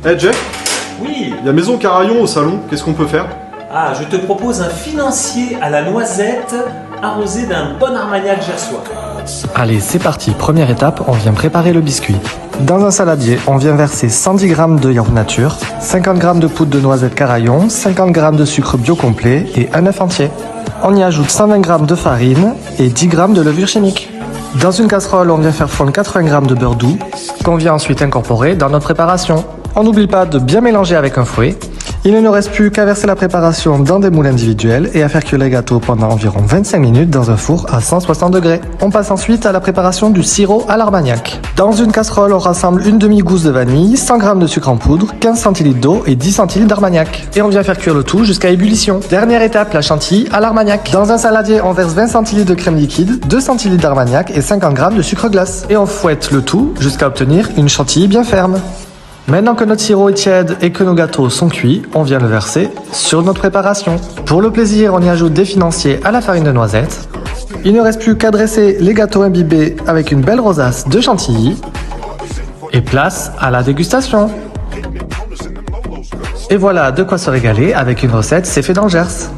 Hey Jeff, Oui. il y a Maison Carayon au salon, qu'est-ce qu'on peut faire? Ah, je te propose un financier à la noisette arrosé d'un bon Armagnac gersois. Allez, c'est parti. Première étape, on vient préparer le biscuit. Dans un saladier, on vient verser 110 g de yaourt nature, 50 g de poudre de noisette carayon, 50 g de sucre bio complet et un œuf entier. On y ajoute 120 g de farine et 10 g de levure chimique. Dans une casserole, on vient faire fondre 80 g de beurre doux, qu'on vient ensuite incorporer dans notre préparation. On n'oublie pas de bien mélanger avec un fouet. Il ne nous reste plus qu'à verser la préparation dans des moules individuels et à faire cuire les gâteaux pendant environ 25 minutes dans un four à 160 degrés. On passe ensuite à la préparation du sirop à l'Armagnac. Dans une casserole, on rassemble une demi-gousse de vanille, 100 g de sucre en poudre, 15 centilitres d'eau et 10 centilitres d'Armagnac. Et on vient faire cuire le tout jusqu'à ébullition. Dernière étape, la chantilly à l'Armagnac. Dans un saladier, on verse 20 centilitres de crème liquide, 2 centilitres d'Armagnac et 50 g de sucre glace. Et on fouette le tout jusqu'à obtenir une chantilly bien ferme. Maintenant que notre sirop est tiède et que nos gâteaux sont cuits, on vient le verser sur notre préparation. Pour le plaisir, on y ajoute des financiers à la farine de noisette. Il ne reste plus qu'à dresser les gâteaux imbibés avec une belle rosace de chantilly. Et place à la dégustation. Et voilà de quoi se régaler avec une recette c'est fait dans le Gers.